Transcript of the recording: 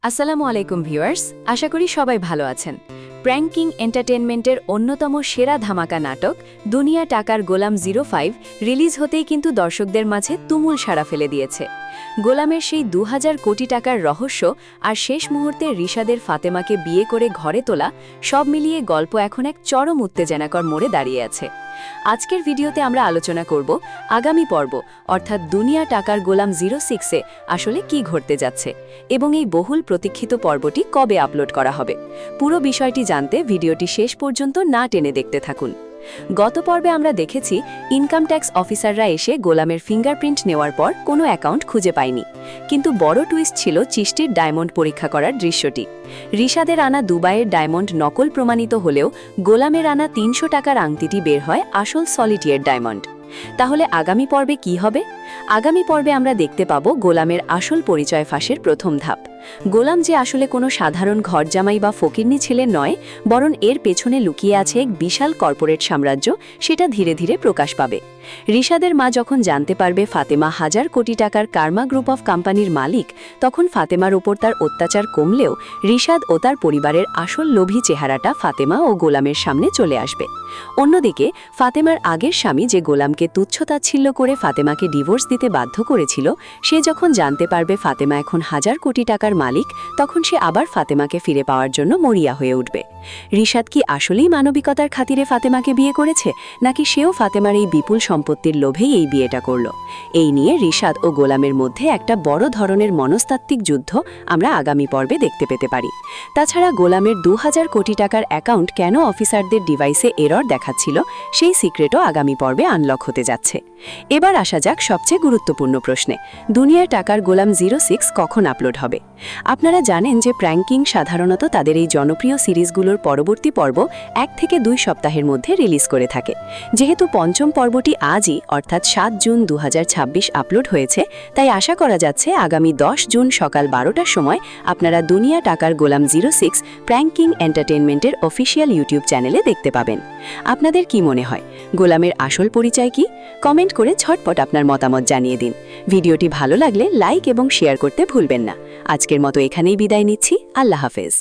আসসালামু আলাইকুম ভিউয়ার্স, আশা করি সবাই ভালো আছেন। প্র্যাঙ্কিং এন্টারটেনমেন্টের অন্যতম সেরা ধামাকা নাটক দুনিয়া টাকার গোলাম 05 রিলিজ হতেই কিন্তু দর্শকদের মাঝে তুমুল সাড়া ফেলে দিয়েছে। গোলামের সেই 2000 কোটি টাকার রহস্য আর শেষ মুহূর্তে রিশাদের ফাতেমাকে বিয়ে করে ঘরে তোলা, সব মিলিয়ে গল্প এখন এক চরম উত্তেজনাকর মোড়ে দাঁড়িয়ে আছে। আজকের ভিডিওতে আমরা আলোচনা করব আগামী পর্ব অর্থাৎ দুনিয়া টাকার গোলাম 06-এ আসলে কি ঘটতে যাচ্ছে এবং এই বহুল প্রতীক্ষিত পর্বটি কবে আপলোড করা হবে। পুরো বিষয়টি জানতে ভিডিওটি শেষ পর্যন্ত না টেনে দেখতে থাকুন। গত পর্বে আমরা দেখেছি ইনকাম ট্যাক্স অফিসাররা এসে গোলামের ফিঙ্গারপ্রিন্ট নেওয়ার পর কোনো অ্যাকাউন্ট খুঁজে পায়নি, কিন্তু বড় টুইস্ট ছিল চিষ্টির ডায়মন্ড পরীক্ষা করার দৃশ্যটি। রিশাদের আনা দুবাইয়ের ডায়মন্ড নকল প্রমাণিত হলেও গোলামের আনা 300 টাকার আংটিটি বের হয় আসল সলিটিয়ার ডায়মন্ড। তাহলে আগামী পর্বে কি হবে? আগামী পর্বে আমরা দেখতে পাব গোলামের আসল পরিচয় ফাঁসের প্রথম ধাপ। গোলাম যে আসলে কোনো সাধারণ ঘরজামাই বা ফকিরনি ছেলে নয়, বরং এর পেছনে লুকিয়ে আছে এক বিশাল কর্পোরেট সাম্রাজ্য, সেটা ধীরে ধীরে প্রকাশ পাবে। রিশাদের মা যখন জানতে পারবে ফাতেমা 1000 কোটি টাকার কার্মা গ্রুপ অফ কোম্পানির মালিক, তখন ফাতেমার ওপর তার অত্যাচার কমলেও রিশাদ ও তার পরিবারের আসল লোভী চেহারাটা ফাতেমা ও গোলামের সামনে চলে আসবে। অন্যদিকে ফাতেমার আগের স্বামী যে গোলামকে তুচ্ছতাচ্ছিল্য করে ফাতেমাকে ডিভোর্স দিতে বাধ্য করেছিল, সে যখন জানতে পারবে ফাতেমা এখন 1000 কোটি টাকার মালিক, তখন সে আবার ফাতেমাকে ফিরে পাওয়ার জন্য মরিয়া হয়ে উঠবে। রিশাদ কি আসলেই মানবিকতার খাতিরে ফাতেমাকে বিয়ে করেছে, নাকি সেও ফাতেমার এই বিপুল সম্পত্তির লোভেই এই বিয়েটা করল? এই নিয়ে রিশাদ ও গোলামের মধ্যে একটা বড় ধরনের মনস্তাত্ত্বিক যুদ্ধ আমরা আগামী পর্বে দেখতে পেতে পারি। তাছাড়া গোলামের 2000 কোটি টাকার অ্যাকাউন্ট কেন অফিসারদের ডিভাইসে এরর দেখাচ্ছিল, সেই সিক্রেটও আগামী পর্বে আনলক হতে যাচ্ছে। এবার আসা যাক সবচেয়ে গুরুত্বপূর্ণ প্রশ্নে, দুনিয়ার টাকার গোলাম 06 কখন আপলোড হবে? আপনারা জানেন যে প্র্যাঙ্কিং সাধারণত তাদের এই জনপ্রিয় সিরিজগুলোর পরবর্তী পর্ব 1 থেকে 2 সপ্তাহের মধ্যে রিলিজ করে থাকে। যেহেতু পঞ্চম পর্বটি আজই অর্থাৎ 7 জুন 2026 আপলোড হয়েছে, তাই আশা করা যাচ্ছে আগামী 10 জুন সকাল 12টার সময় আপনারা দুনিয়া টাকার গোলাম 06 প্র্যাঙ্কিং এন্টারটেনমেন্টের অফিসিয়াল ইউটিউব চ্যানেলে দেখতে পাবেন। আপনাদের কি মনে হয়, গোলামের আসল পরিচয় কি? কমেন্ট করে ঝটপট আপনার মতামত জানিয়ে দিন। ভিডিওটি ভালো লাগলে লাইক এবং শেয়ার করতে ভুলবেন না। আজকের মতো এখানেই বিদায় নিচ্ছি। আল্লাহ হাফেজ।